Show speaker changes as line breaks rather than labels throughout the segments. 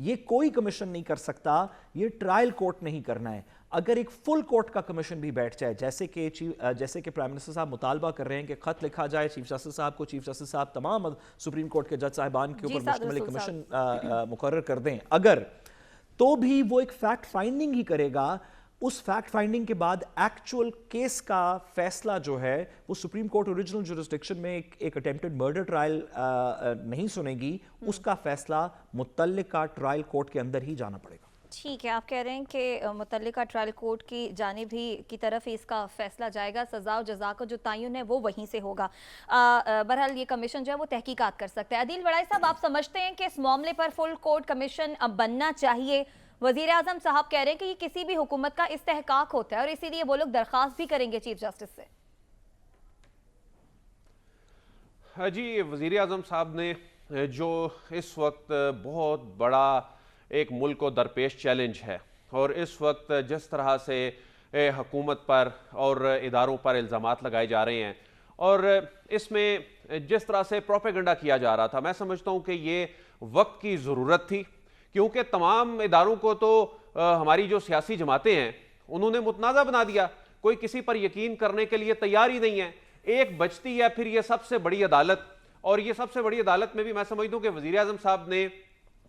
یہ کوئی کمیشن نہیں کر سکتا, یہ ٹرائل کورٹ نہیں کرنا ہے. اگر ایک فل کورٹ کا کمیشن بھی بیٹھ جائے, جیسے کہ پرائم منسٹر صاحب مطالبہ کر رہے ہیں کہ خط لکھا جائے چیف جسٹس صاحب کو, چیف جسٹس صاحب تمام سپریم کورٹ کے جج صاحبان کے اوپر مشتمل ایک کمیشن مقرر کر دیں, اگر تو بھی وہ ایک فیکٹ فائنڈنگ ہی کرے گا. اس فیکٹ فائنڈنگ کے بعد ایکچول کیس کا فیصلہ جو ہے وہ سپریم کورٹ اوریجنل جورسڈکشن میں ایک اٹیمپٹڈ مرڈر ٹرائل نہیں سنے گی, اس کا فیصلہ متعلقہ ٹرائل کورٹ کے اندر ہی جانا پڑے گا.
ٹھیک ہے, آپ کہہ رہے ہیں کہ متعلقہ ٹرائل کورٹ کی جانب ہی کی طرف ہی اس کا فیصلہ جائے گا, سزا و جزا کا جو تعین ہے وہ وہیں سے ہوگا. بہرحال یہ کمیشن جو ہے وہ تحقیقات کر سکتا ہے. عدیل وڑائی صاحب, آپ سمجھتے ہیں کہ اس معاملے پر فل کورٹ کمیشن اب بننا چاہیے؟ وزیر اعظم صاحب کہہ رہے ہیں کہ یہ کسی بھی حکومت کا استحقاق ہوتا ہے اور اسی لیے وہ لوگ درخواست بھی کریں گے چیف جسٹس سے.
جی, وزیر اعظم صاحب نے جو اس وقت بہت بڑا ایک ملک کو درپیش چیلنج ہے, اور اس وقت جس طرح سے حکومت پر اور اداروں پر الزامات لگائے جا رہے ہیں, اور اس میں جس طرح سے پروپیگنڈا کیا جا رہا تھا, میں سمجھتا ہوں کہ یہ وقت کی ضرورت تھی, کیونکہ تمام اداروں کو تو ہماری جو سیاسی جماعتیں ہیں انہوں نے متنازع بنا دیا, کوئی کسی پر یقین کرنے کے لیے تیار ہی نہیں ہے. ایک بچتی ہے پھر یہ سب سے بڑی عدالت, اور یہ سب سے بڑی عدالت میں بھی میں سمجھتا ہوں کہ وزیر اعظم صاحب نے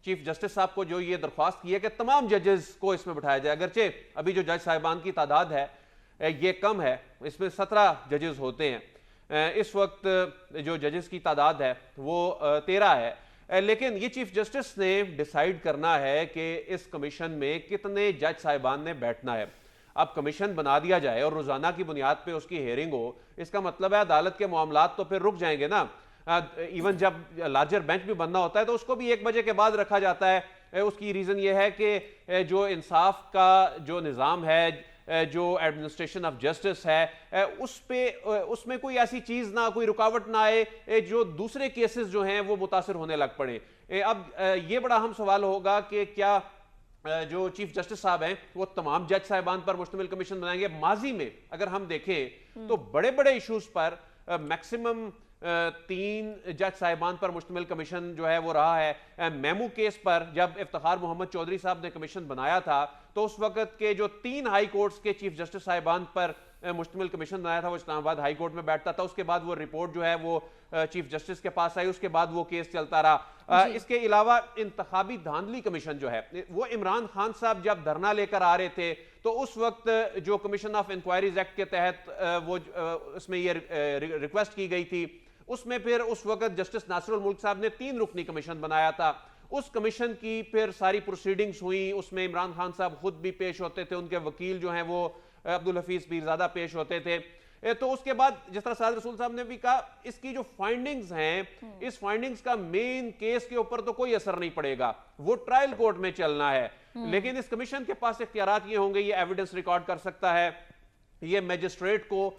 چیف جسٹس صاحب کو جو یہ درخواست کی ہے کہ تمام ججز کو اس میں بٹھایا جائے, اگرچہ ابھی جو جج صاحبان کی تعداد ہے یہ کم ہے, اس میں 17 ججز ہوتے ہیں, اس وقت جو ججز کی تعداد ہے وہ 13 ہے, لیکن یہ چیف جسٹس نے ڈیسائیڈ کرنا ہے کہ اس کمیشن میں کتنے جج صاحبان نے بیٹھنا ہے. اب کمیشن بنا دیا جائے اور روزانہ کی بنیاد پہ اس کی ہیئرنگ ہو, اس کا مطلب ہے عدالت کے معاملات تو پھر رک جائیں گے نا. ایون جب لارجر بینچ بھی بننا ہوتا ہے تو اس کو بھی 1 بجے کے بعد رکھا جاتا ہے. اس کی ریزن یہ ہے کہ جو انصاف کا جو نظام ہے, جو ایڈمنسٹریشن آف جسٹس ہے, اس میں کوئی ایسی چیز نہ, کوئی رکاوٹ نہ آئے جو دوسرے کیسز جو ہیں وہ متاثر ہونے لگ پڑے. اب یہ بڑا اہم سوال ہوگا کہ کیا جو چیف جسٹس صاحب ہیں وہ تمام جج صاحبان پر مشتمل کمیشن بنائیں گے. ماضی میں اگر ہم دیکھیں تو بڑے بڑے ایشوز پر میکسیمم 3 جج صاحبان پر مشتمل کمیشن جو ہے وہ رہا ہے. میمو کیس پر جب افتخار محمد چودھری صاحب نے کمیشن بنایا تھا تو اس وقت کے جو 3 ہائی کورٹس کے چیف جسٹس صاحبان پر مشتمل کمیشن بنایا تھا وہ اسلام آباد ہائی کورٹ میں بیٹھتا تھا. اس کے بعد وہ رپورٹ جو ہے وہ چیف جسٹس کے پاس آئی, اس کے بعد وہ کیس چلتا رہا. اس کے علاوہ انتخابی دھاندلی کمیشن جو ہے وہ عمران خان صاحب جب دھرنا لے کر آ رہے تھے تو اس وقت جو کمیشن آف انکوائریز ایکٹ کے تحت وہ اس میں یہ ریکویسٹ کی گئی تھی, اس میں پھر اس وقت جسٹس ناصر الملک صاحب نے 3 رکنی کمیشن بنایا تھا. اس کمیشن کی پھر ساری پروسیڈنگز ہوئیں, اس میں عمران خان صاحب خود بھی پیش ہوتے تھے, ان کے وکیل جو ہیں وہ عبدالحفیظ پیرزادہ پیش ہوتے تھے. تو اس کے بعد جس طرح سعد رسول صاحب نے بھی کہا, اس کی جو فائنڈنگز ہیں, اس فائنڈنگز کا مین کیس کے اوپر تو کوئی اثر نہیں پڑے گا, وہ ٹرائل کورٹ میں چلنا ہے. لیکن اس کمیشن کے پاس اختیارات یہ ہوں گے, یہ ایویڈنس ریکارڈ کر سکتا ہے, یہ میجسٹریٹ کو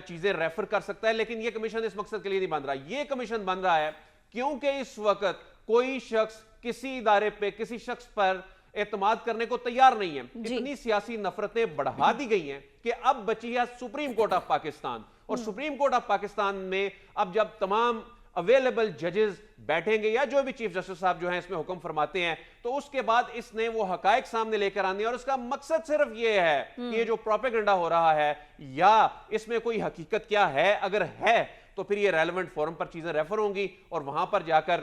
چیزیں ریفر کر سکتا ہے, لیکن یہ کمیشن اس مقصد کے لیے نہیں بن رہا. یہ کمیشن بن رہا ہے کیونکہ اس وقت کوئی شخص کسی ادارے پہ, کسی شخص پر اعتماد کرنے کو تیار نہیں ہے. اتنی سیاسی نفرتیں بڑھا دی گئی ہیں کہ اب بچی ہے سپریم کورٹ آف پاکستان, اور سپریم کورٹ آف پاکستان میں اب جب تمام اویلیبل ججز بیٹھیں گے یا جو بھی چیف جسٹس صاحب جو ہیں اس میں حکم فرماتے ہیں, تو اس کے بعد اس نے وہ حقائق سامنے لے کر آنے, اور اس کا مقصد صرف یہ ہے کہ یہ جو پروپیگنڈا ہو رہا ہے یا اس میں کوئی حقیقت کیا ہے, اگر ہے تو پھر یہ ریلیونٹ فورم پر چیزیں ریفر ہوں گی, اور وہاں پر جا کر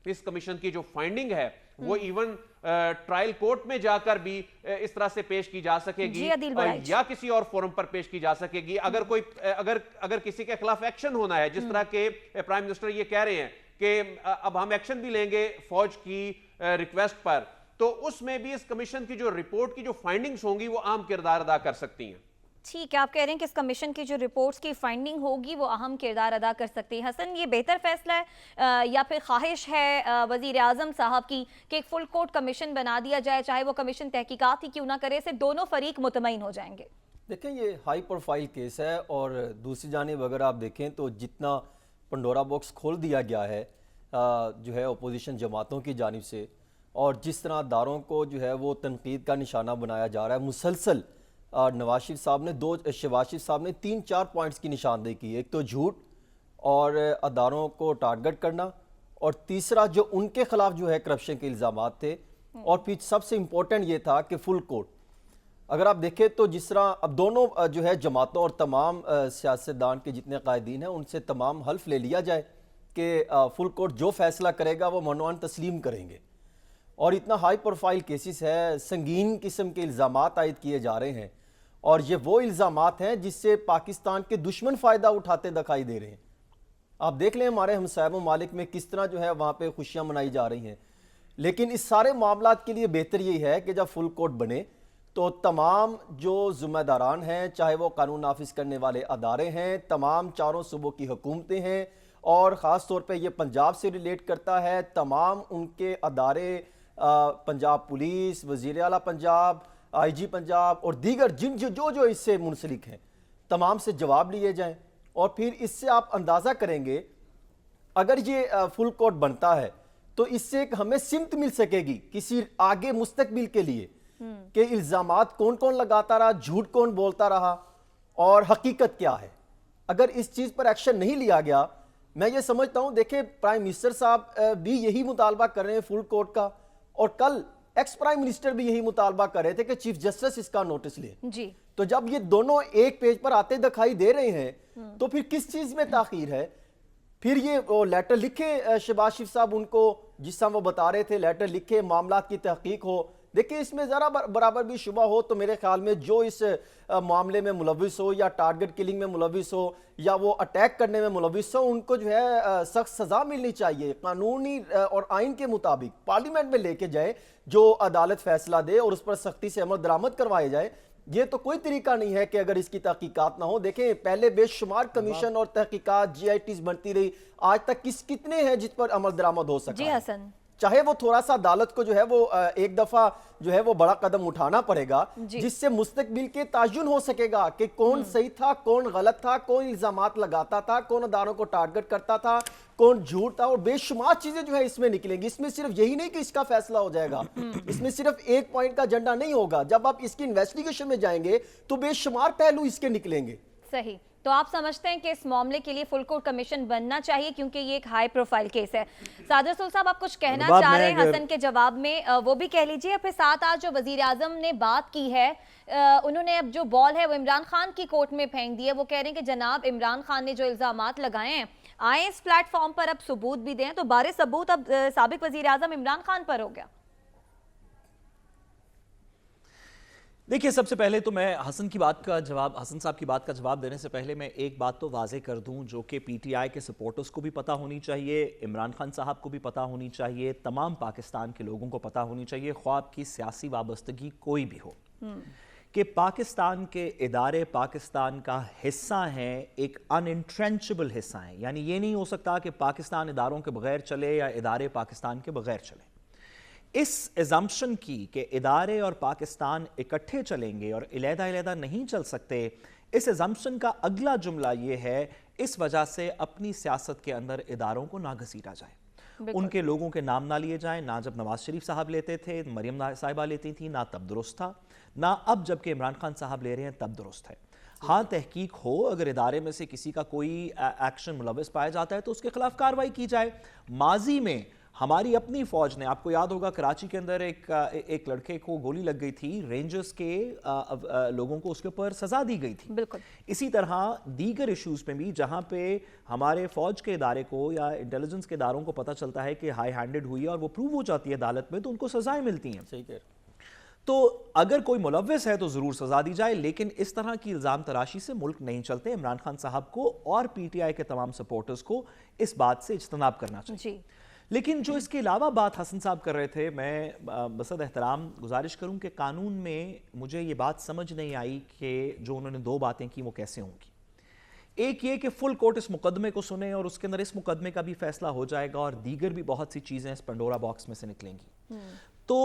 اس کمیشن کی جو فائنڈنگ ہے وہ ایون ٹرائل کورٹ میں جا کر بھی اس طرح سے پیش کی جا سکے گی یا کسی اور فورم پر پیش کی جا سکے گی. اگر کسی کے خلاف ایکشن ہونا ہے, جس طرح کے پرائم منسٹر یہ کہہ رہے ہیں کہ اب ہم ایکشن بھی لیں گے فوج کی ریکویسٹ پر, تو اس میں بھی اس کمیشن کی جو رپورٹ کی جو فائنڈنگز ہوں گی وہ اہم کردار ادا کر سکتی ہیں.
ٹھیک ہے, آپ کہہ رہے ہیں کہ اس کمیشن کی جو رپورٹس کی فائنڈنگ ہوگی وہ اہم کردار ادا کر سکتی ہے. حسن, یہ بہتر فیصلہ ہے یا پھر خواہش ہے وزیر اعظم صاحب کی کہ ایک فل کورٹ کمیشن بنا دیا جائے, چاہے وہ کمیشن تحقیقات ہی کیوں نہ کرے, سے دونوں فریق مطمئن ہو جائیں گے؟
دیکھیں, یہ ہائی پروفائل کیس ہے, اور دوسری جانب اگر آپ دیکھیں تو جتنا پنڈورا باکس کھول دیا گیا ہے جو ہے اپوزیشن جماعتوں کی جانب سے, اور جس طرح داروں کو جو ہے وہ تنقید کا نشانہ بنایا جا رہا ہے مسلسل. شہباز شریف صاحب نے 3-4 پوائنٹس کی نشاندہی کی. ایک تو جھوٹ اور اداروں کو ٹارگٹ کرنا, اور تیسرا جو ان کے خلاف جو ہے کرپشن کے الزامات تھے اور پھر سب سے امپورٹنٹ یہ تھا کہ فل کوٹ. اگر آپ دیکھیں تو جس طرح اب دونوں جو ہے جماعتوں اور تمام سیاستدان کے جتنے قائدین ہیں ان سے تمام حلف لے لیا جائے کہ فل کوٹ جو فیصلہ کرے گا وہ منوان تسلیم کریں گے. اور اتنا ہائی پروفائل کیسز ہے, سنگین قسم کے الزامات عائد کیے جا رہے ہیں, اور یہ وہ الزامات ہیں جس سے پاکستان کے دشمن فائدہ اٹھاتے دکھائی دے رہے ہیں. آپ دیکھ لیں ہمارے ہمسائے ممالک میں کس طرح جو ہے وہاں پہ خوشیاں منائی جا رہی ہیں. لیکن اس سارے معاملات کے لیے بہتر یہ ہے کہ جب فل کوٹ بنے تو تمام جو ذمہ داران ہیں, چاہے وہ قانون نافذ کرنے والے ادارے ہیں, تمام چاروں صوبوں کی حکومتیں ہیں, اور خاص طور پہ یہ پنجاب سے ریلیٹ کرتا ہے, تمام ان کے ادارے, پنجاب پولیس, وزیر اعلیٰ پنجاب, آئی جی پنجاب اور دیگر جو اس سے منسلک ہیں, تمام سے جواب لیے جائیں. اور پھر اس سے آپ اندازہ کریں گے اگر یہ فل کوٹ بنتا ہے تو اس سے ایک ہمیں سمت مل سکے گی کسی آگے مستقبل کے لیے کہ الزامات کون کون لگاتا رہا, جھوٹ کون بولتا رہا اور حقیقت کیا ہے. اگر اس چیز پر ایکشن نہیں لیا گیا, میں یہ سمجھتا ہوں, دیکھیں پرائم منسٹر صاحب بھی یہی مطالبہ کر رہے ہیں فل کوٹ کا, اور کل ایکس پرائم منسٹر بھی یہی مطالبہ کر رہے تھے کہ چیف جسٹس اس کا نوٹس لے.
جی
تو جب یہ دونوں ایک پیج پر آتے دکھائی دے رہے ہیں تو پھر کس چیز میں تاخیر ہے؟ پھر یہ وہ لیٹر لکھے شہباز شریف صاحب ان کو, جس طرح وہ بتا رہے تھے, لیٹر لکھے, معاملات کی تحقیق ہو. دیکھیں اس میں ذرا برابر بھی شبہ ہو تو میرے خیال میں جو اس معاملے میں ملوث ہو یا ٹارگٹ کلنگ میں ملوث ہو یا وہ اٹیک کرنے میں ملوث ہو, ان کو جو ہے سخت سزا ملنی چاہیے. قانونی اور آئین کے مطابق پارلیمنٹ میں لے کے جائے, جو عدالت فیصلہ دے اور اس پر سختی سے عمل درآمد کروائے جائے. یہ تو کوئی طریقہ نہیں ہے کہ اگر اس کی تحقیقات نہ ہو. دیکھیں پہلے بے شمار کمیشن اور تحقیقات جی آئی ٹیز بنتی رہی, آج تک کتنے ہیں جس پر عمل درآمد ہو سکا.
جی حسن,
چاہے وہ تھوڑا سا عدالت کو جو ہے وہ ایک دفعہ جو ہے وہ بڑا قدم اٹھانا پڑے گا جس سے مستقبل کے تعین ہو سکے گا کہ کون صحیح تھا, کون غلط تھا, کون الزامات لگاتا تھا, کون اداروں کو ٹارگٹ کرتا تھا, کون جھوٹ تھا. اور بے شمار چیزیں جو ہے اس میں نکلیں گی. اس میں صرف یہی نہیں کہ اس کا فیصلہ ہو جائے گا, اس میں صرف ایک پوائنٹ کا ایجنڈا نہیں ہوگا. جب آپ اس کی انویسٹیگیشن میں جائیں گے تو بے شمار پہلو اس کے نکلیں گے.
صحیح. تو آپ سمجھتے ہیں کہ اس معاملے کے لیے فل کوٹ کمیشن بننا چاہیے کیونکہ یہ ایک ہائی پروفائل کیس ہے. صادر رسول صاحب آپ کچھ کہنا چاہ رہے ہیں حسن کے جواب میں, وہ بھی کہہ لیجئے. پھر ساتھ آج جو وزیر اعظم نے بات کی ہے, انہوں نے اب جو بال ہے وہ عمران خان کی کورٹ میں پھینک دی ہے. وہ کہہ رہے ہیں کہ جناب عمران خان نے جو الزامات لگائے ہیں آئیں اس پلیٹ فارم پر اب ثبوت بھی دیں. تو بارے ثبوت اب سابق وزیر اعظم عمران خان پر ہو گیا.
دیکھیے سب سے پہلے تو میں حسن صاحب کی بات کا جواب دینے سے پہلے میں ایک بات تو واضح کر دوں جو کہ پی ٹی آئی کے سپورٹرز کو بھی پتہ ہونی چاہیے, عمران خان صاحب کو بھی پتہ ہونی چاہیے, تمام پاکستان کے لوگوں کو پتہ ہونی چاہیے, خواہ آپ کی سیاسی وابستگی کوئی بھی ہو, کہ پاکستان کے ادارے پاکستان کا حصہ ہیں, ایک انٹرنچبل حصہ ہیں. یعنی یہ نہیں ہو سکتا کہ پاکستان اداروں کے بغیر چلے یا ادارے پاکستان کے بغیر چلیں. اس ایزمپشن کی کہ ادارے اور پاکستان اکٹھے چلیں گے اور علیحدہ علیحدہ نہیں چل سکتے, اس ایزمپشن کا اگلا جملہ یہ ہے اس وجہ سے اپنی سیاست کے اندر اداروں کو نہ گھسیٹا جائے, ان کے لوگوں کے نام نہ لیے جائیں. نہ جب نواز شریف صاحب لیتے تھے, مریم صاحبہ لیتی تھی, نہ تب درست تھا, نہ اب جب کہ عمران خان صاحب لے رہے ہیں تب درست ہے. ہاں تحقیق ہو, اگر ادارے میں سے کسی کا کوئی ایکشن ملوث پایا جاتا ہے تو اس کے خلاف کارروائی کی جائے. ماضی میں ہماری اپنی فوج نے, آپ کو یاد ہوگا کراچی کے اندر ایک لڑکے کو گولی لگ گئی تھی, رینجرز کے لوگوں کو اس کے اوپر سزا دی گئی تھی.
بالکل
اسی طرح دیگر ایشوز میں بھی جہاں پہ ہمارے فوج کے ادارے کو یا انٹیلیجنس کے اداروں کو پتہ چلتا ہے کہ ہائی ہینڈڈ ہوئی ہے اور وہ پروو ہو جاتی ہے عدالت میں, تو ان کو سزائیں ملتی ہیں.
صحیح کہہ رہے ہیں.
تو اگر کوئی ملوث ہے تو ضرور سزا دی جائے, لیکن اس طرح کی الزام تراشی سے ملک نہیں چلتے. عمران خان صاحب کو اور پی ٹی آئی کے تمام سپورٹرز کو اس بات سے اجتناب کرنا چاہیے.
جی.
لیکن جو اس کے علاوہ بات حسن صاحب کر رہے تھے, میں بصد احترام گزارش کروں کہ قانون میں مجھے یہ بات سمجھ نہیں آئی کہ جو انہوں نے دو باتیں کی وہ کیسے ہوں گی. ایک یہ کہ فل کورٹ اس مقدمے کو سنے اور اس کے اندر اس مقدمے کا بھی فیصلہ ہو جائے گا اور دیگر بھی بہت سی چیزیں اس پنڈورا باکس میں سے نکلیں گی. تو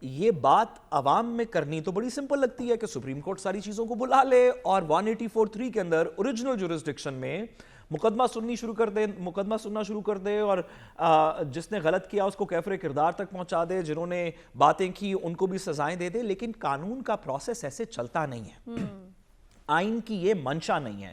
یہ بات عوام میں کرنی تو بڑی سمپل لگتی ہے کہ سپریم کورٹ ساری چیزوں کو بلا لے اور 184(3) کے اندر اوریجنل جورسڈکشن میں مقدمہ سننا شروع کر دے اور جس نے غلط کیا اس کو کیفر کردار تک پہنچا دے, جنہوں نے باتیں کی ان کو بھی سزائیں دے دے. لیکن قانون کا پروسیس ایسے چلتا نہیں ہے, آئین کی یہ منشا نہیں ہے.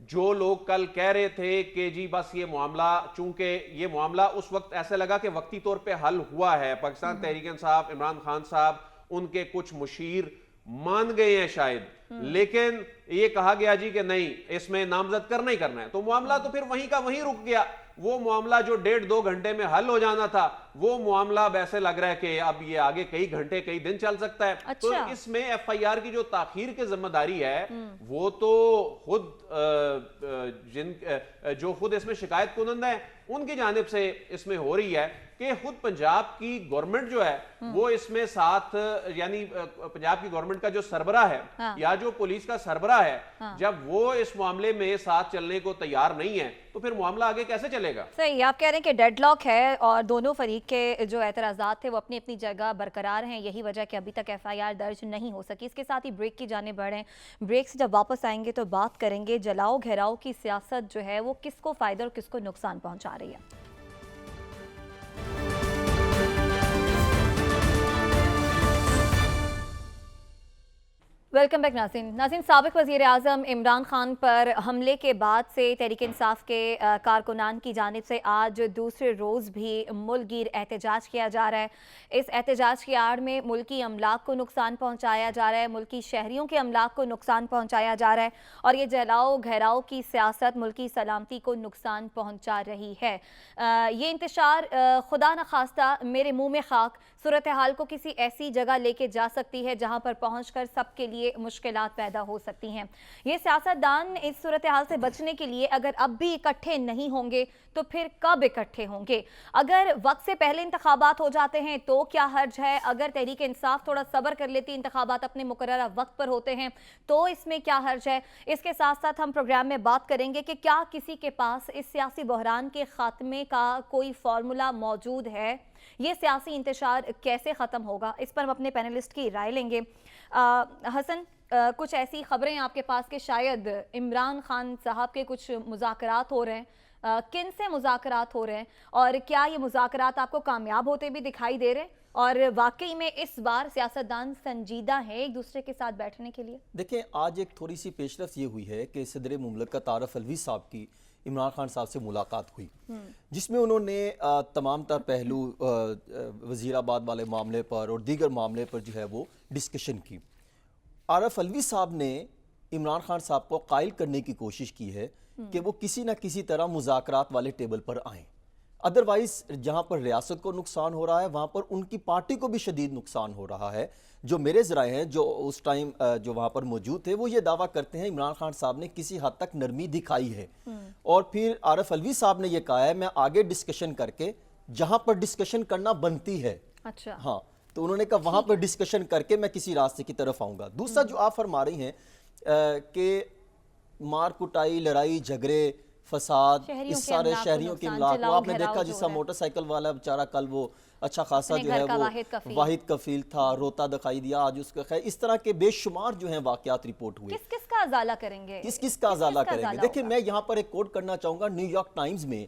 جو لوگ کل کہہ رہے تھے کہ جی بس یہ معاملہ، چونکہ یہ معاملہ اس وقت ایسے لگا کہ وقتی طور پہ حل ہوا ہے، پاکستان تحریک انصاف، عمران خان صاحب، ان کے کچھ مشیر مان گئے ہیں شاید، لیکن یہ کہا گیا جی کہ نہیں اس میں نامزد کرنا ہی کرنا ہے، تو معاملہ تو پھر وہیں کا وہیں رک گیا. وہ معاملہ جو 1.5-2 گھنٹے میں حل ہو جانا تھا، وہ معاملہ اب ایسے لگ رہا ہے کہ اب یہ آگے کئی گھنٹے کئی دن چل سکتا ہے. تو اس میں ایف آئی آر کی جو تاخیر کی ذمہ داری ہے وہ تو خود جو خود اس میں شکایت کنندہ ہیں ان کی جانب سے اس میں ہو رہی ہے کہ خود پنجاب کی گورنمنٹ جو ہے وہ اس میں ساتھ، یعنی پنجاب کی گورنمنٹ کا جو سربراہ ہے یا جو پولیس کا سربراہ ہے، جب وہ اس معاملے میں ساتھ چلنے کو تیار نہیں ہے تو پھر معاملہ آگے کیسے چلے گا؟
صحیح، آپ کہہ رہے ہیں کہ ڈیڈ لاک ہے اور دونوں فریق کے جو اعتراضات تھے وہ اپنی اپنی جگہ برقرار ہیں، یہی وجہ کہ ابھی تک ایف آئی آر درج نہیں ہو سکی. اس کے ساتھ ہی بریک کی جانب بڑھیں. بریک سے جب واپس آئیں گے تو بات کریں گے جلاؤ گھیراؤ کی سیاست جو ہے وہ کس کو فائدہ اور کس کو نقصان پہنچا رہی ہے. ویلکم بیک ناظرین. سابق وزیر اعظم عمران خان پر حملے کے بعد سے تحریک انصاف کے کارکنان کی جانب سے آج دوسرے روز بھی ملک گیر احتجاج کیا جا رہا ہے. اس احتجاج کی آڑ میں ملکی املاک کو نقصان پہنچایا جا رہا ہے، ملکی شہریوں کے املاک کو نقصان پہنچایا جا رہا ہے اور یہ جلاؤ گھیراؤ کی سیاست ملکی سلامتی کو نقصان پہنچا رہی ہے. یہ انتشار خدا نخواستہ میرے منہ میں خاک صورتحال کو کسی ایسی جگہ لے کے جا سکتی ہے جہاں پر پہنچ کر سب کے لیے مشکلات پیدا ہو سکتی ہیں. یہ سیاستدان اس صورتحال سے بچنے کے لیے اگر اب بھی اکٹھے نہیں ہوں گے تو پھر کب اکٹھے ہوں گے؟ اگر وقت سے پہلے انتخابات ہو جاتے ہیں تو کیا حرج ہے؟ اگر تحریک انصاف تھوڑا صبر کر لیتی، انتخابات اپنے مقررہ وقت پر ہوتے ہیں تو اس میں کیا حرج ہے؟ اس کے ساتھ ساتھ ہم پروگرام میں بات کریں گے کہ کیا کسی کے پاس اس سیاسی بحران کے خاتمے کا کوئی فارمولا موجود ہے؟ یہ سیاسی انتشار کیسے ختم ہوگا؟ اس پر ہم اپنے پینلسٹ کی رائے لیں گے. حسن، کچھ ایسی خبریں آپ کے پاس کہ شاید عمران خان صاحب کے کچھ مذاکرات ہو رہے ہیں، کن سے مذاکرات ہو رہے ہیں اور کیا یہ مذاکرات آپ کو کامیاب ہوتے بھی دکھائی دے رہے ہیں اور واقعی میں اس بار سیاستدان سنجیدہ ہیں ایک دوسرے کے ساتھ بیٹھنے کے لیے؟
دیکھیں، آج ایک تھوڑی سی پیش رفت یہ ہوئی ہے کہ صدر مملکت عارف علوی صاحب کی عمران خان صاحب سے ملاقات ہوئی، جس میں انہوں نے تمام تر پہلو وزیر آباد والے معاملے پر اور دیگر معاملے پر جو ہے وہ ڈسکشن کی. عارف علوی صاحب نے عمران خان صاحب کو قائل کرنے کی کوشش کی ہے کہ وہ کسی نہ کسی طرح مذاکرات والے ٹیبل پر آئیں. ادروائز جہاں پر ریاست کو نقصان ہو رہا ہے وہاں پر ان کی پارٹی کو بھی شدید نقصان ہو رہا ہے. جو میرے ذرائع ہیں جو اس ٹائم جو وہاں پر موجود تھے وہ یہ دعویٰ کرتے ہیں عمران خان صاحب نے کسی حد تک نرمی دکھائی ہے، اور پھر عارف علوی صاحب نے یہ کہا ہے میں آگے ڈسکشن کر کے جہاں پر ڈسکشن کرنا بنتی ہے،
اچھا
ہاں تو انہوں نے کہا وہاں پر ڈسکشن کر کے میں کسی راستے کی طرف آؤں گا. دوسرا جو آپ فرما رہی ہیں کہ مار کٹائی، لڑائی جھگڑے، فساد، اس سارے شہریوں کے املاک کو آپ نے دیکھا جس کا موٹر سائیکل والا بیچارہ کل وہ اچھا خاصا جو ہے وہ واحد کفیل تھا، روتا دکھائی دیا، آج اس کا خیر. اس طرح کے بے شمار جو ہیں واقعات رپورٹ ہوئے.
کس کس کا ازالہ کریں گے؟
کس کا ازالہ کریں گے؟ دیکھیں، میں یہاں پر ایک کوٹ کرنا چاہوں گا. نیو یارک ٹائمز میں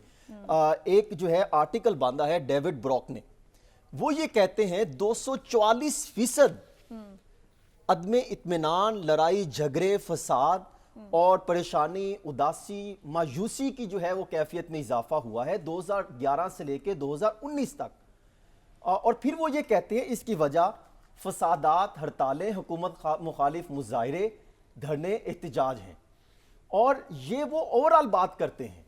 ایک جو ہے آرٹیکل باندھا ہے ڈیوڈ براک نے. وہ یہ کہتے ہیں 244% عدم اطمینان، لڑائی جھگڑے، فساد اور پریشانی، اداسی، مایوسی کی جو ہے وہ کیفیت میں اضافہ ہوا ہے 2011 سے لے کے 2019 تک. اور پھر وہ یہ کہتے ہیں اس کی وجہ فسادات، ہڑتالیں، حکومت مخالف مظاہرے، دھرنے، احتجاج ہیں. اور یہ وہ اوورال بات کرتے ہیں.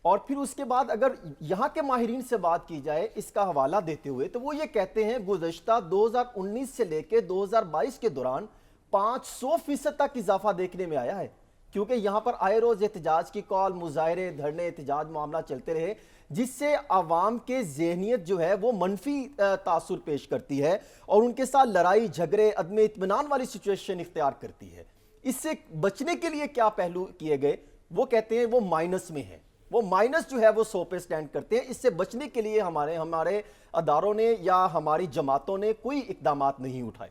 اور پھر اس کے بعد اگر یہاں کے ماہرین سے بات کی جائے اس کا حوالہ دیتے ہوئے تو وہ یہ کہتے ہیں گزشتہ 2019 سے لے کے 2022 کے دوران 500% تک اضافہ دیکھنے میں آیا ہے، کیونکہ یہاں پر آئے روز احتجاج کی کال، مظاہرے، دھرنے، احتجاج معاملہ چلتے رہے، جس سے عوام کے ذہنیت جو ہے وہ منفی تاثر پیش کرتی ہے اور ان کے ساتھ لڑائی جھگڑے، عدم اطمینان والی سچویشن اختیار کرتی ہے. اس سے بچنے کے لیے کیا پہلو کیے گئے؟ وہ کہتے ہیں وہ مائنس میں ہے، وہ مائنس جو ہے وہ 100 پہ سٹینڈ کرتے ہیں. اس سے بچنے کے لیے ہمارے اداروں نے یا ہماری جماعتوں نے کوئی اقدامات نہیں اٹھائے.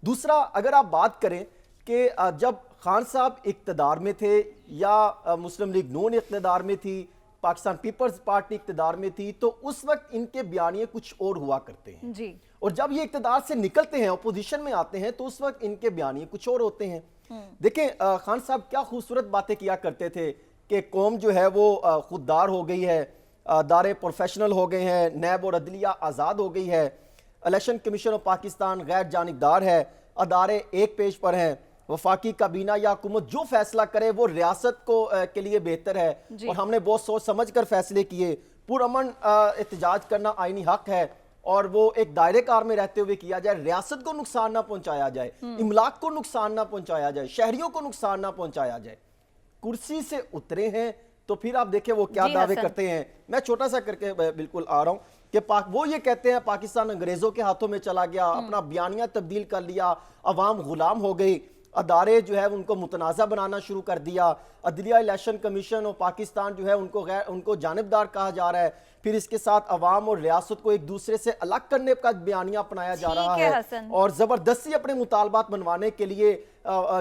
دوسرا، اگر آپ بات کریں کہ جب خان صاحب اقتدار میں تھے یا مسلم لیگ نون اقتدار میں تھی پاکستان پیپلز پارٹی اقتدار میں تھی تو اس وقت ان کے بیانیے کچھ اور ہوا کرتے ہیں
جی
اور جب یہ اقتدار سے نکلتے ہیں اپوزیشن میں آتے ہیں تو اس وقت ان کے بیانیے کچھ اور ہوتے ہیں. دیکھیں خان صاحب کیا خوبصورت باتیں کیا کرتے تھے کہ قوم جو ہے وہ خوددار ہو گئی ہے, ادارے پروفیشنل ہو گئے ہیں, نیب اور عدلیہ آزاد ہو گئی ہے, الیکشن کمیشن آف پاکستان غیر جانبدار ہے, ادارے ایک پیج پر ہیں, وفاقی کابینہ یا حکومت جو فیصلہ کرے وہ ریاست کو کے لیے بہتر ہے اور ہم نے بہت سوچ سمجھ کر فیصلے کیے, پرامن احتجاج کرنا آئینی حق ہے اور وہ ایک دائرے کار میں رہتے ہوئے کیا جائے, ریاست کو نقصان نہ پہنچایا جائے, املاک کو نقصان نہ پہنچایا جائے, شہریوں کو نقصان نہ پہنچایا جائے. کرسی سے اترے ہیں تو پھر آپ دیکھیں وہ کیا دعوے کرتے ہیں. میں چھوٹا سا کر کے بالکل آ رہا ہوں کہ وہ یہ کہتے ہیں پاکستان انگریزوں کے ہاتھوں میں چلا گیا, اپنا بیانیہ تبدیل کر لیا, عوام غلام ہو گئی, ادارے جو ہے ان کو متنازع بنانا شروع کر دیا, عدلیہ الیکشن کمیشن اور پاکستان جو ہے ان کو جانبدار کہا جا رہا ہے, پھر اس کے ساتھ عوام اور ریاست کو ایک دوسرے سے الگ کرنے کا بیانیہ اپنایا جا رہا ہے اور زبردستی اپنے مطالبات منوانے کے لیے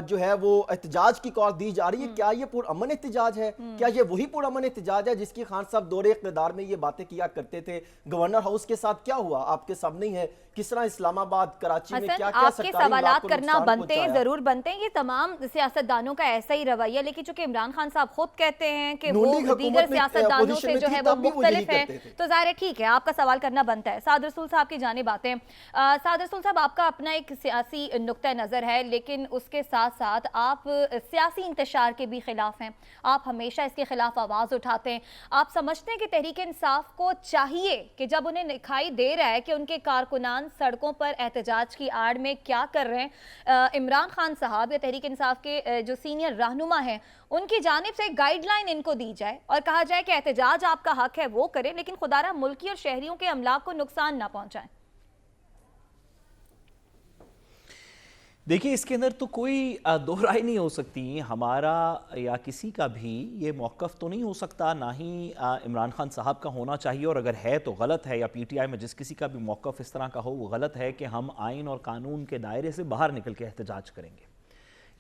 جو ہے وہ احتجاج کی کال دی جا رہی ہے. کیا یہ پرامن احتجاج ہے؟ کیا یہ وہی پرامن احتجاج ہے جس کی خان صاحب دور اقتدار میں یہ باتیں کیا کرتے تھے؟ گورنر ہاؤس کے ساتھ کیا ہوا آپ کے سامنے ہی ہے, کس طرح اسلام آباد کراچی میں کیا
آپ کے سوالات کرنا بنتے ہیں, ضرور بنتے ہیں, یہ تمام سیاستدانوں کا ایسا ہی رویہ, لیکن چونکہ عمران خان صاحب خود کہتے ہیں کہ وہ دیگر سیاستدانوں سے جو ہے وہ مختلف ہیں تو ظاہر ہے ٹھیک ہے آپ کا سوال کرنا بنتا ہے. سعد رسول صاحب کی جانب آتے ہیں. سعد رسول صاحب آپ کا اپنا ایک سیاسی نقطہ نظر ہے لیکن اس کے ساتھ ساتھ آپ سیاسی انتشار کے بھی خلاف ہیں, آپ ہمیشہ اس کے خلاف آواز اٹھاتے ہیں. آپ سمجھتے ہیں کہ تحریک انصاف کو چاہیے کہ جب انہیں دکھائی دے رہا ہے کہ ان کے کارکنان سڑکوں پر احتجاج کی آڑ میں کیا کر رہے ہیں, عمران خان صاحب یا تحریک انصاف کے جو سینئر رہنما ہیں ان کی جانب سے گائیڈ لائن ان کو دی جائے اور کہا جائے کہ احتجاج آپ کا حق ہے وہ کریں لیکن خدا را ملکی اور شہریوں کے املاک کو نقصان نہ پہنچائیں؟
دیکھیں اس کے اندر تو کوئی دو رائے نہیں ہو سکتی, ہمارا یا کسی کا بھی یہ موقف تو نہیں ہو سکتا, نہ ہی عمران خان صاحب کا ہونا چاہیے, اور اگر ہے تو غلط ہے, یا پی ٹی آئی میں جس کسی کا بھی موقف اس طرح کا ہو وہ غلط ہے کہ ہم آئین اور قانون کے دائرے سے باہر نکل کے احتجاج کریں گے.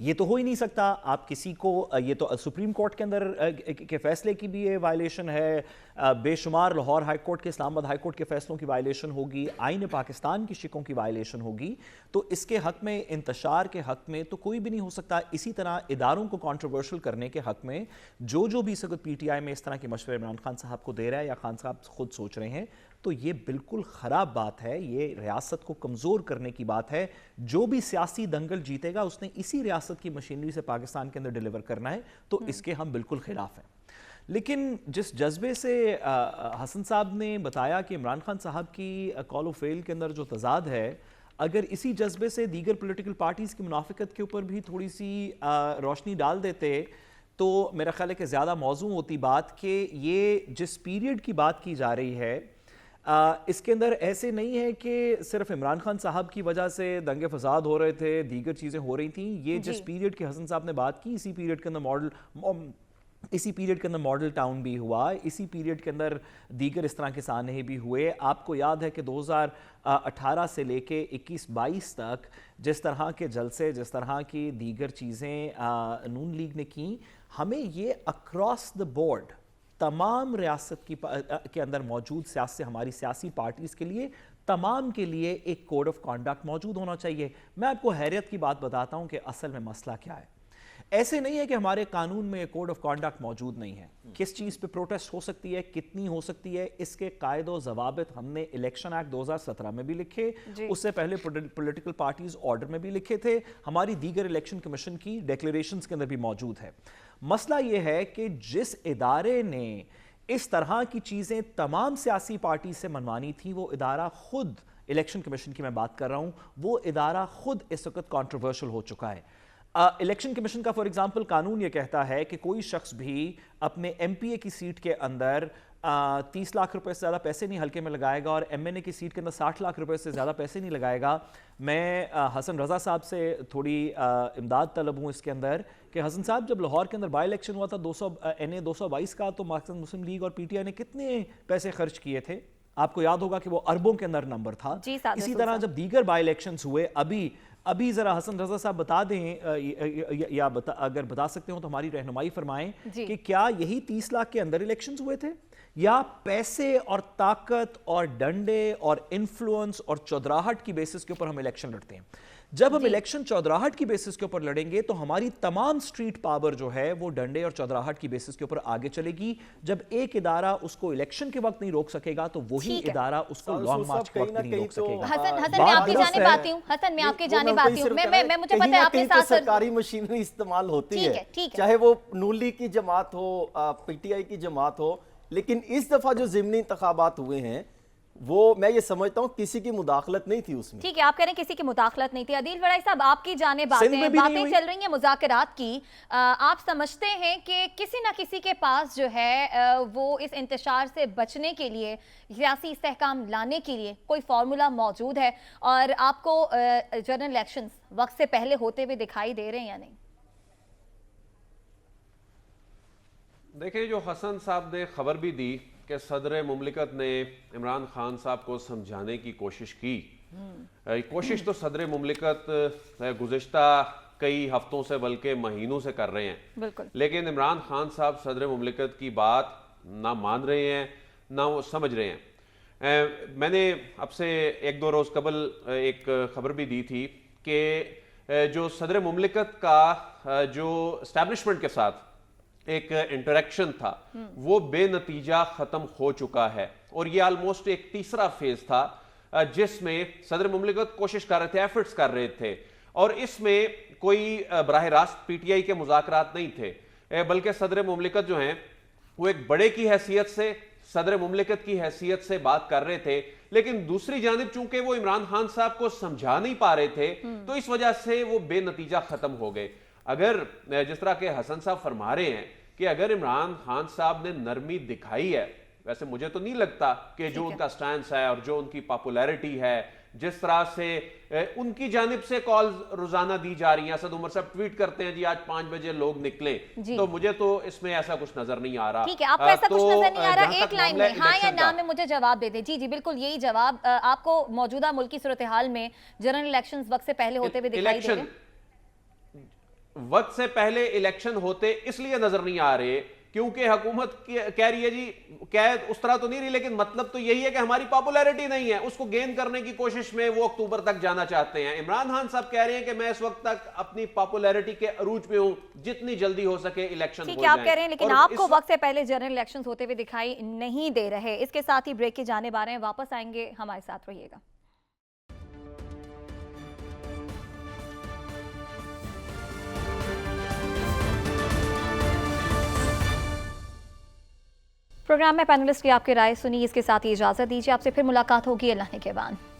یہ تو ہو ہی نہیں سکتا. آپ کسی کو, یہ تو سپریم کورٹ کے اندر کے فیصلے کی بھی یہ وائلیشن ہے, بے شمار لاہور ہائی کورٹ کے, اسلام آباد ہائی کورٹ کے فیصلوں کی وائلیشن ہوگی, آئین پاکستان کی شکوں کی وائلیشن ہوگی, تو اس کے حق میں, انتشار کے حق میں تو کوئی بھی نہیں ہو سکتا. اسی طرح اداروں کو کنٹروورشل کرنے کے حق میں جو بھی سکت پی ٹی آئی میں اس طرح کے مشورے عمران خان صاحب کو دے رہا ہے یا خان صاحب خود سوچ رہے ہیں, تو یہ بالکل خراب بات ہے, یہ ریاست کو کمزور کرنے کی بات ہے. جو بھی سیاسی دنگل جیتے گا اس نے اسی ریاست کی مشینری سے پاکستان کے اندر ڈیلیور کرنا ہے, تو اس کے ہم بالکل خلاف ہیں. لیکن جس جذبے سے حسن صاحب نے بتایا کہ عمران خان صاحب کی کال و فیل کے اندر جو تضاد ہے, اگر اسی جذبے سے دیگر پولیٹیکل پارٹیز کی منافقت کے اوپر بھی تھوڑی سی روشنی ڈال دیتے تو میرا خیال ہے کہ زیادہ موزوں ہوتی بات. کہ یہ جس پیریڈ کی بات کی جا رہی ہے اس کے اندر ایسے نہیں ہے کہ صرف عمران خان صاحب کی وجہ سے دنگے فساد ہو رہے تھے, دیگر چیزیں ہو رہی تھیں. یہ جس پیریڈ کی حسن صاحب نے بات کی, اسی پیریڈ کے اندر ماڈل ٹاؤن بھی ہوا, اسی پیریڈ کے اندر دیگر اس طرح کے سانحے بھی ہوئے. آپ کو یاد ہے کہ 2018 سے لے کے 21-22 تک جس طرح کے جلسے, جس طرح کی دیگر چیزیں نون لیگ نے کی, ہمیں یہ اکراس دا بورڈ تمام ریاست کے اندر موجود ہماری سیاسی پارٹیز کے لیے, تمام کے لیے ایک کوڈ آف کانڈکٹ موجود ہونا چاہیے. میں آپ کو حیرت کی بات بتاتا ہوں کہ اصل میں مسئلہ کیا ہے. ایسے نہیں ہے کہ ہمارے قانون میں کوڈ آف کانڈکٹ موجود نہیں ہے. کس چیز پہ پروٹیسٹ ہو سکتی ہے, کتنی ہو سکتی ہے, اس کے قاعد و ضوابط ہم نے الیکشن ایکٹ 2017 میں بھی لکھے, اس سے پہلے پولیٹیکل پارٹیز آرڈر میں بھی لکھے تھے, ہماری دیگر الیکشن کمیشن کی ڈیکلیریشنز کے اندر بھی موجود ہے. مسئلہ یہ ہے کہ جس ادارے نے اس طرح کی چیزیں تمام سیاسی پارٹی سے منوانی تھی, وہ ادارہ خود, الیکشن کمیشن کی میں بات کر رہا ہوں, وہ ادارہ خود اس وقت کنٹروورشل ہو چکا ہے. الیکشن کمیشن کا فار ایگزامپل قانون یہ کہتا ہے کہ کوئی شخص بھی اپنے ایم پی اے کی سیٹ کے اندر 30 لاکھ روپے سے زیادہ پیسے نہیں ہلکے میں لگائے گا, اور ایم این اے کی سیٹ کے اندر 60 لاکھ روپے سے زیادہ پیسے نہیں لگائے گا. میں حسن رضا صاحب سے تھوڑی امداد طلب ہوں اس کے اندر کہ حسن صاحب, جب لاہور کے اندر بائی الیکشن ہوا تھا NA 222 کا, تو مارکسسٹ مسلم لیگ اور پی ٹی آئی نے کتنے پیسے خرچ کیے تھے؟ آپ کو یاد ہوگا کہ وہ اربوں کے اندر نمبر تھا. اسی طرح جب دیگر بائی الیکشنز ہوئے, ابھی ابھی ذرا حسن رضا صاحب بتا دیں یا اگر بتا سکتے ہوں تو ہماری رہنمائی فرمائیں کہ کیا یہی 30 لاکھ کے اندر الیکشنز ہوئے تھے یا پیسے اور طاقت اور ڈنڈے اور انفلوئنس اور چودراہٹ کی بیسس کے اوپر ہم الیکشن لڑتے ہیں؟ جب ہم الیکشن چودراہٹ کی بیسس کے اوپر لڑیں گے تو ہماری تمام سٹریٹ پاور جو ہے وہ ڈنڈے اور چودراہٹ کی بیسس کے اوپر آگے چلے گی. جب ایک ادارہ اس کو الیکشن کے وقت نہیں روک سکے گا تو وہی ادارہ اس کو لانگ مارچ کے وقت نہیں روک سکے گا.
حسن میں آپ کی جانب آتی ہوں. حسن میں آپ کی جانب آتی ہوں. میں مجھے پتہ ہے آپ کے ساتھ
سرکاری مشینری استعمال ہوتی ہے, چاہے وہ نون لیگ کی جماعت ہو, پی ٹی آئی کی جماعت ہو, لیکن اس دفعہ جو ضمنی انتخابات ہوئے ہیں وہ میں یہ سمجھتا ہوں کسی کی مداخلت نہیں تھی اس میں.
ٹھیک ہے, آپ کہہ رہے ہیں کسی کی مداخلت نہیں تھی. عدیل وڑائی صاحب آپ کی جانب آتے ہیں, باتیں چل رہی ہیں مذاکرات کی. آپ سمجھتے ہیں کہ کسی نہ کسی کے پاس جو ہے وہ اس انتشار سے بچنے کے لیے, سیاسی استحکام لانے کے لیے کوئی فارمولا موجود ہے اور آپ کو جنرل الیکشنز وقت سے پہلے ہوتے ہوئے دکھائی دے رہے ہیں یا نہیں؟
دیکھیں, جو حسن صاحب نے خبر بھی دی کہ صدر مملکت نے عمران خان صاحب کو سمجھانے کی کوشش کی. کوشش تو صدر مملکت گزشتہ کئی ہفتوں سے بلکہ مہینوں سے کر رہے ہیں, لیکن عمران خان صاحب صدر مملکت کی بات نہ مان رہے ہیں نہ وہ سمجھ رہے ہیں. میں نے اب سے 1-2 روز قبل ایک خبر بھی دی تھی کہ جو صدر مملکت کا جو اسٹیبلشمنٹ کے ساتھ ایک انٹریکشن تھا وہ بے نتیجہ ختم ہو چکا ہے, اور یہ آلموسٹ ایک تیسرا فیز تھا جس میں صدر مملکت کوشش کر رہے تھے, ایفرٹس کر رہے تھے, اور اس میں کوئی براہ راست پی ٹی آئی کے مذاکرات نہیں تھے, بلکہ صدر مملکت جو ہیں وہ ایک بڑے کی حیثیت سے, صدر مملکت کی حیثیت سے بات کر رہے تھے, لیکن دوسری جانب چونکہ وہ عمران خان صاحب کو سمجھا نہیں پا رہے تھے تو اس وجہ سے وہ بے نتیجہ ختم ہو گئے. اگر جس طرح کہ حسن صاحب فرما رہے ہیں کہ اگر عمران خان صاحب نے نرمی دکھائی ہے, ویسے مجھے تو نہیں لگتا کہ جو ان کا سٹینس ہے اور جو ان کی پاپولیرٹی ہے, جس طرح سے ان کی جانب سے کال روزانہ دی جا رہی ہیں, اسد عمر صاحب ٹویٹ کرتے ہیں جی آج 5 بجے لوگ نکلیں, تو مجھے تو اس میں ایسا کچھ نظر نہیں آ رہا.
ٹھیک ہے, آپ کو ایسا کچھ نظر نہیں آ رہا, ایک لائن میں ہاں یا نا میں مجھے جواب دے دیں. جی جی بالکل یہی جواب آپ کو موجودہ ملکی صورتحال میں جنرل الیکشنز وقت سے پہلے ہوتے ہوئے دکھائی دے رہے ہیں؟
وقت سے پہلے الیکشن ہوتے اس لیے نظر نہیں آ رہے کیونکہ حکومت کہہ رہی ہے جی قید اس طرح تو نہیں رہی, لیکن مطلب تو یہی ہے کہ ہماری پاپولیرٹی نہیں ہے, اس کو گین کرنے کی کوشش میں وہ اکتوبر تک جانا چاہتے ہیں. عمران خان صاحب کہہ رہے ہیں کہ میں اس وقت تک اپنی پاپولیرٹی کے عروج پہ ہوں, جتنی جلدی ہو سکے الیکشن ہو جائیں.
ٹھیک ہے, آپ کہہ رہے ہیں لیکن آپ کو وقت سے پہلے جنرل الیکشنز ہوتے ہوئے دکھائی نہیں دے رہے. اس کے ساتھ ہی بریک کی جانب آ رہے ہیں, واپس آئیں گے, ہمارے ساتھ رہیے گا. پروگرام میں پینلسٹ کی آپ کی رائے سنی, اس کے ساتھ ہی اجازت دیجیے, آپ سے پھر ملاقات ہوگی اللہ نے کے بعد.